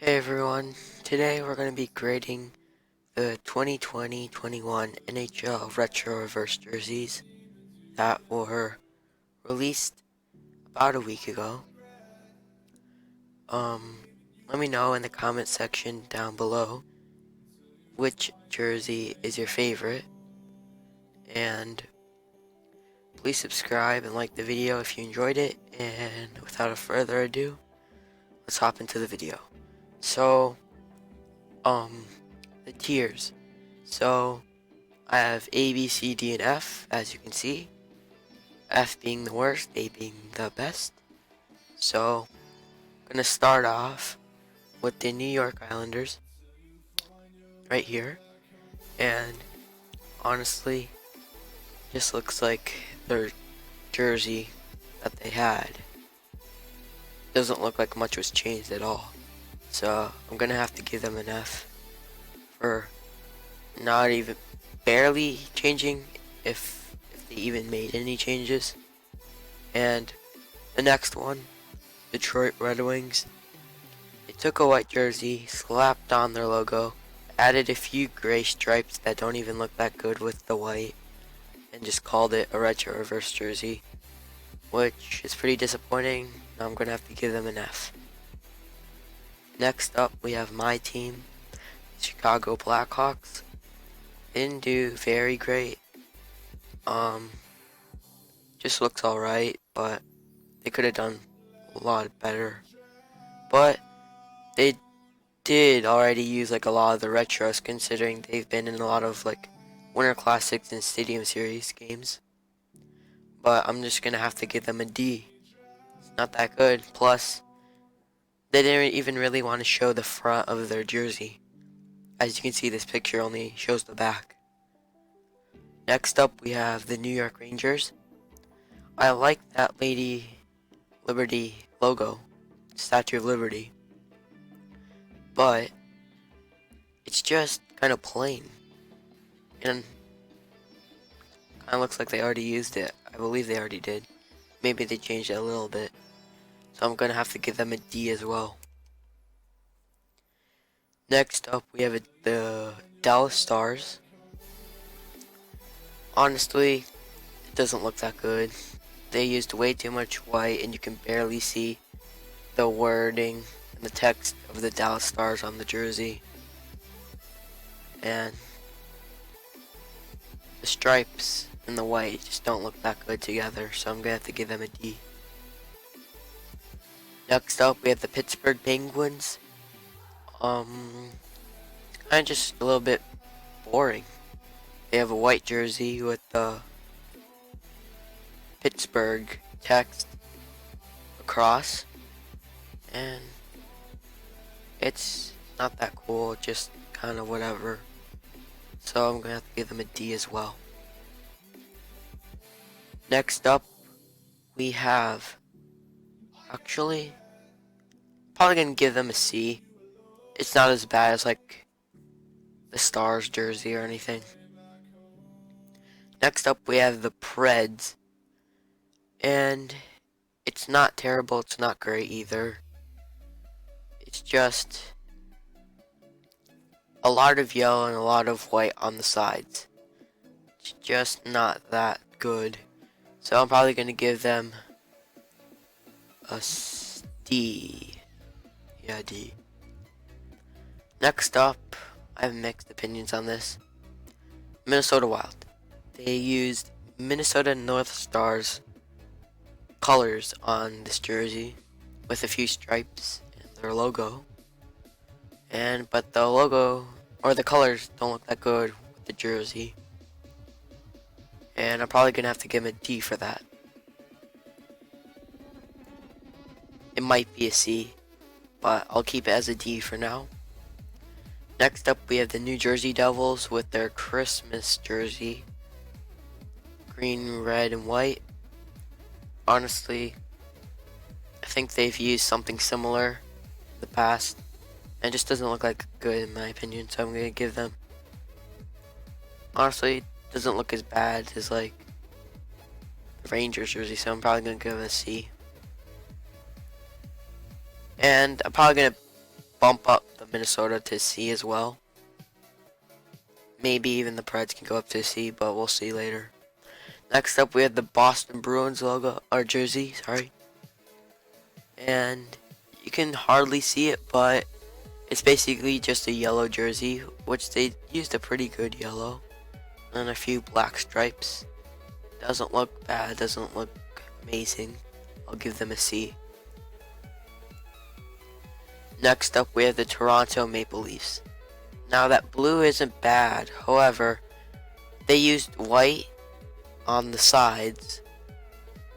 Hey everyone, today we're going to be grading the 2020-21 NHL Retro Reverse Jerseys that were released about a week ago. Let me know in the comment section down below which jersey is your favorite, and please subscribe and like the video if you enjoyed it, and without further ado, let's hop into the video. So, the tiers. So, I have A, B, C, D, and F, as you can see. F being the worst, A being the best. So, I'm going to start off with the New York Islanders, right here. And, honestly, just looks like their jersey that they had. Doesn't look like much was changed at all. So, I'm going to have to give them an F for not even barely changing, if they even made any changes. And the next one, Detroit Red Wings. They took a white jersey, slapped on their logo, added a few gray stripes that don't even look that good with the white, and just called it a retro reverse jersey, which is pretty disappointing. I'm gonna have to give them an F. Next up, we have my team, Chicago Blackhawks. They didn't do very great. Just looks alright, but they could have done a lot better. But they did already use like a lot of the retros, considering they've been in a lot of like Winter Classics and Stadium Series games. But I'm just gonna have to give them a D. It's not that good. Plus, they didn't even really want to show the front of their jersey. As you can see, this picture only shows the back. Next up, we have the New York Rangers. I like that Lady Liberty logo, Statue of Liberty, but it's just kind of plain, and kind of looks like they already used it. I believe they already did. Maybe they changed it a little bit, so I'm gonna have to give them a D as well. Next up, we have the Dallas Stars. Honestly, it doesn't look that good. They used way too much white, and you can barely see the wording and the text of the Dallas Stars on the jersey. And the stripes and the white just don't look that good together, so I'm gonna have to give them a D. Next up, we have the Pittsburgh Penguins. Kind of just a little bit boring. They have a white jersey with the Pittsburgh text across, and it's not that cool, just kind of whatever. So I'm gonna have to give them a D as well. Next up, we have, actually, probably gonna give them a C. It's not as bad as like the Stars jersey or anything. Next up, we have the Preds, and it's not terrible, it's not great either. It's just a lot of yellow and a lot of white on the sides. It's just not that good. So I'm probably going to give them a D. Yeah, D. Next up, I have mixed opinions on this. Minnesota Wild. They used Minnesota North Stars colors on this jersey with a few stripes and their logo. But the logo or the colors don't look that good with the jersey. And I'm probably gonna have to give him a D for that. It might be a C, but I'll keep it as a D for now. Next up, we have the New Jersey Devils with their Christmas jersey. Green, red, and white. Honestly, I think they've used something similar in the past, and it just doesn't look like good in my opinion, so I'm going to give them, honestly, it doesn't look as bad as like the Rangers jersey, so I'm probably going to give it a C. And I'm probably going to bump up the Minnesota to C as well. Maybe even the Preds can go up to C, but we'll see later. Next up, we have the Boston Bruins logo, or jersey, sorry. And you can hardly see it, but it's basically just a yellow jersey, which they used a pretty good yellow. And a few black stripes. Doesn't look bad, doesn't look amazing. I'll give them a C. Next up, we have the Toronto Maple Leafs. Now that blue isn't bad, however, they used white on the sides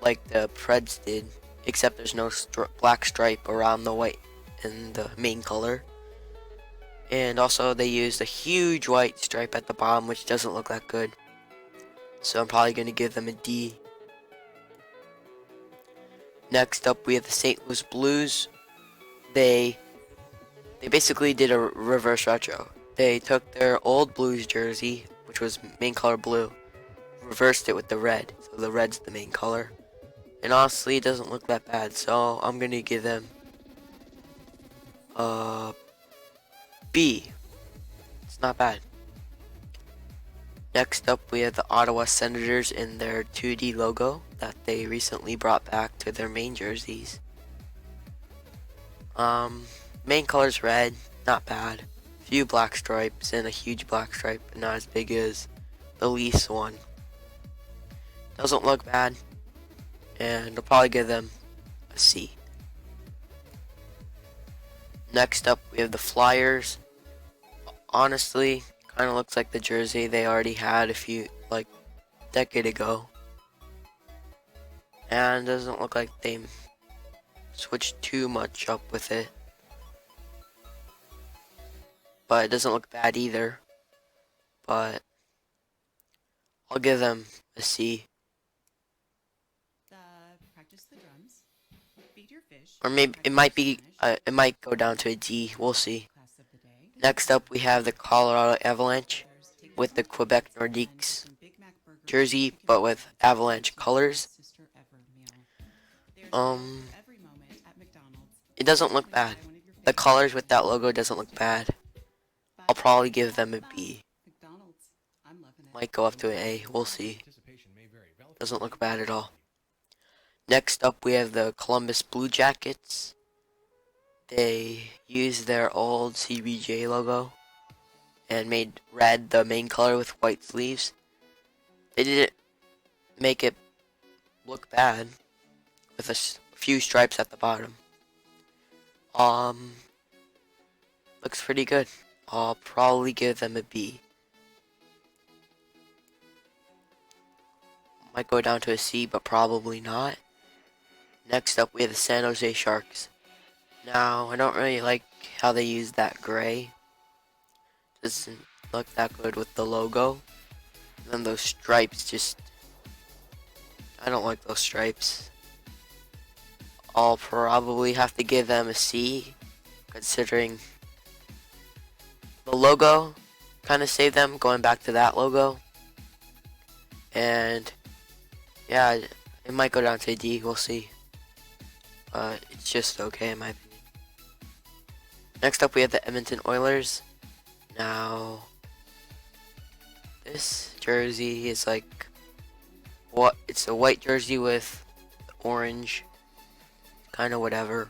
like the Preds did, except there's no black stripe around the white in the main color. And also they used a huge white stripe at the bottom, which doesn't look that good. So I'm probably going to give them a D. Next up, we have the St. Louis Blues. They basically did a reverse retro. They took their old Blues jersey, which was main color blue, reversed it with the red, so the red's the main color. And honestly, it doesn't look that bad, so I'm gonna give them a B. It's not bad. Next up, we have the Ottawa Senators in their 2D logo that they recently brought back to their main jerseys. Main color's red, not bad. Few black stripes and a huge black stripe, but not as big as the Leafs one. Doesn't look bad, and I'll probably give them a C. Next up, we have the Flyers. Honestly, kind of looks like the jersey they already had a decade ago, and doesn't look like they switched too much up with it. But it doesn't look bad either. But I'll give them a C. Practice the drums. Feed your fish. Or maybe it might go down to a D. We'll see. Next up, we have the Colorado Avalanche with the Quebec Nordiques jersey, but with Avalanche colors. It doesn't look bad. The colors with that logo doesn't look bad. I'll probably give them a B. Might go up to an A. We'll see. Doesn't look bad at all. Next up, we have the Columbus Blue Jackets. They used their old CBJ logo and made red the main color with white sleeves. They didn't make it look bad with a few stripes at the bottom. Looks pretty good. I'll probably give them a B. Might go down to a C, but probably not. Next up, we have the San Jose Sharks. Now, I don't really like how they use that gray. Doesn't look that good with the logo. And then those stripes I don't like those stripes. I'll probably have to give them a C, considering the logo kind of saved them, going back to that logo. And yeah, it might go down to a D, we'll see. It's just okay in my opinion. Next up, we have the Edmonton Oilers. Now, this jersey is it's a white jersey with orange, kind of whatever,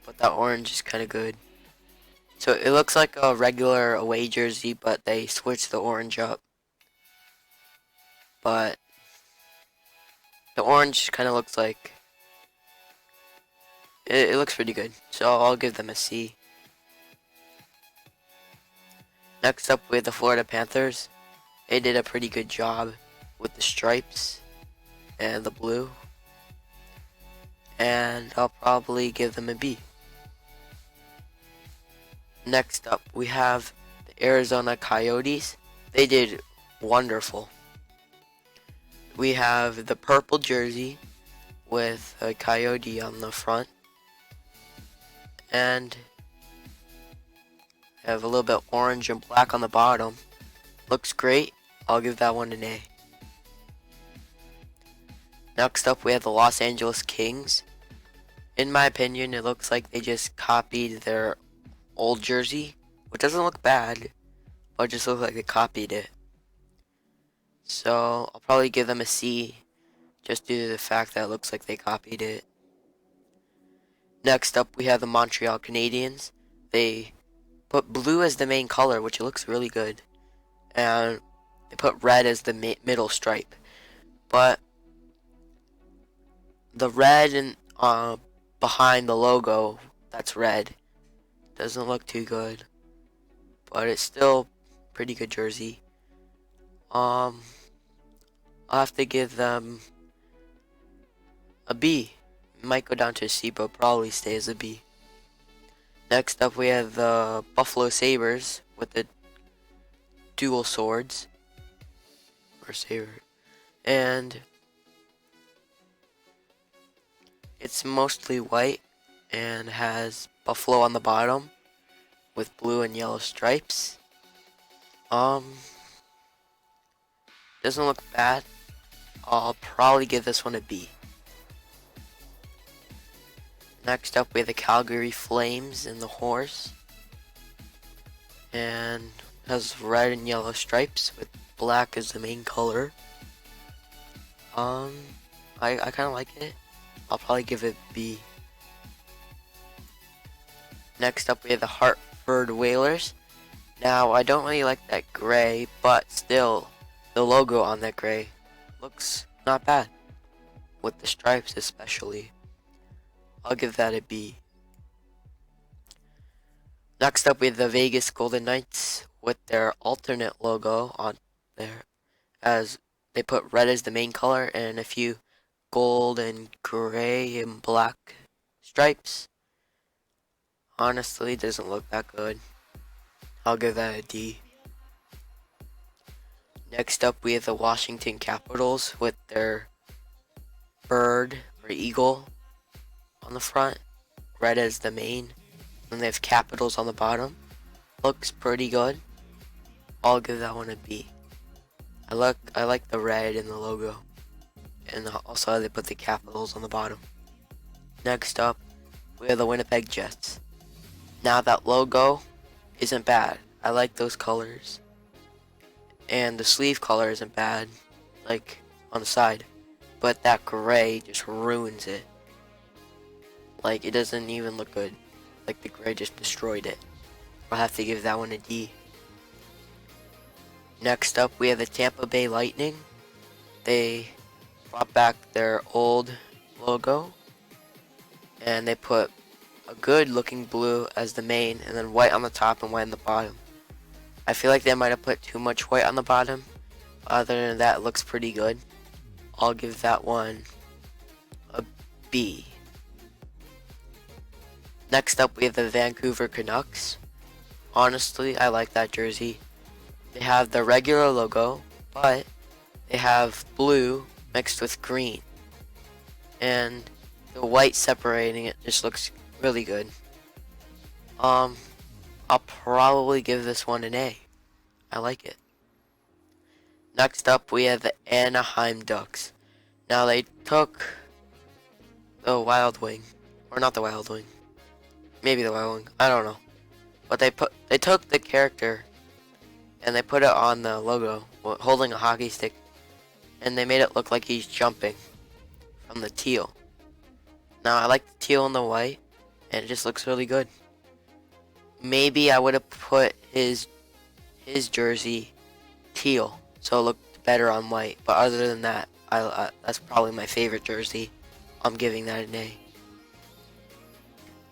but that orange is kind of good. So it looks like a regular away jersey, but they switched the orange up. But the orange kind of looks like it looks pretty good. So I'll give them a C. Next up, we have the Florida Panthers. They did a pretty good job with the stripes and the blue. And I'll probably give them a B. Next up, we have the Arizona Coyotes. They did wonderful. We have the purple jersey with a coyote on the front. And have a little bit orange and black on the bottom. Looks great. I'll give that one an A. Next up, we have the Los Angeles Kings. In my opinion, it looks like they just copied their old jersey, which doesn't look bad, but it just looks like they copied it. So I'll probably give them a C, just due to the fact that it looks like they copied it. Next up, we have the Montreal Canadiens. They put blue as the main color, which looks really good, and they put red as the middle stripe. But the red and behind the logo, that's red, doesn't look too good, but it's still pretty good jersey. I'll have to give them a B. Might go down to a C, but probably stay as a B. Next up, we have the Buffalo Sabres with the dual swords, or saber, and it's mostly white and has buffalo on the bottom with blue and yellow stripes. Doesn't look bad. I'll probably give this one a B. Next up, we have the Calgary Flames in the horse, and has red and yellow stripes with black as the main color. I kind of like it. I'll probably give it B. Next up, we have the Hartford Whalers. Now, I don't really like that gray, but still, the logo on that gray looks not bad, with the stripes especially. I'll give that a B. Next up, we have the Vegas Golden Knights with their alternate logo on there, as they put red as the main color and a few gold and gray and black stripes. Honestly, it doesn't look that good. I'll give that a D. Next up, we have the Washington Capitals with their bird or eagle on the front, red as the main, and they have capitals on the bottom. Looks pretty good. I'll give that one a B. I like the red in the logo, and also how they put the capitals on the bottom. Next up, we have the Winnipeg Jets. Now that logo isn't bad. I like those colors, and the sleeve color isn't bad, like on the side, but that gray just ruins it. Like, it doesn't even look good. Like, the gray just destroyed it. I'll have to give that one a D. Next up, we have the Tampa Bay Lightning. They brought back their old logo, and they put a good looking blue as the main, and then white on the top and white on the bottom. I feel like they might have put too much white on the bottom. Other than that, it looks pretty good. I'll give that one a B. Next up, we have the Vancouver Canucks. Honestly, I like that jersey. They have the regular logo, but they have blue mixed with green, and the white separating it just looks really good. I'll probably give this one an A. I like it. Next up, we have the Anaheim Ducks. Now, they took the Wild Wing, or not the Wild Wing, maybe the Wild Wing, I don't know, but they took the character and they put it on the logo holding a hockey stick, and they made it look like he's jumping from the teal. Now, I like the teal and the white, and it just looks really good. Maybe I would have put his jersey teal, so it looked better on white. But other than that, that's probably my favorite jersey. I'm giving that an A.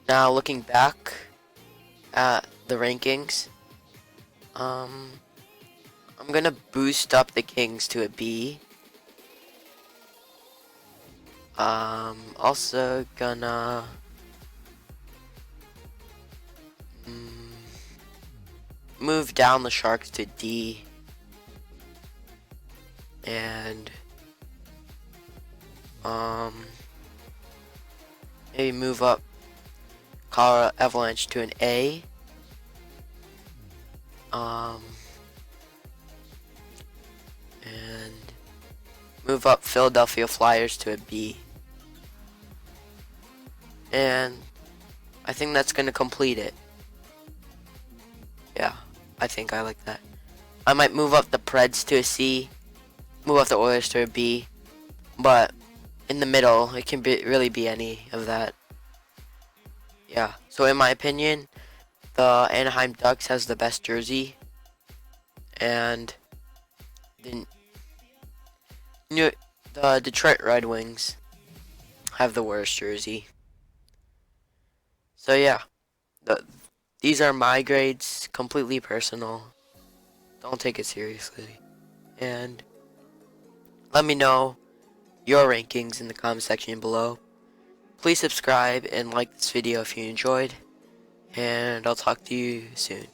Now, looking back at the rankings, I'm gonna boost up the Kings to a B. Also gonna move down the Sharks to D, and maybe move up Colorado Avalanche to an A. And move up Philadelphia Flyers to a B. And I think that's going to complete it. I think I like that. I might move up the Preds to a C, move up the Oilers to a B, but in the middle, it can really be any of that. Yeah. So in my opinion, the Anaheim Ducks has the best jersey, and the New the Detroit Red Wings have the worst jersey. So yeah, these are my grades, completely personal. Don't take it seriously. And let me know your rankings in the comment section below. Please subscribe and like this video if you enjoyed. And I'll talk to you soon.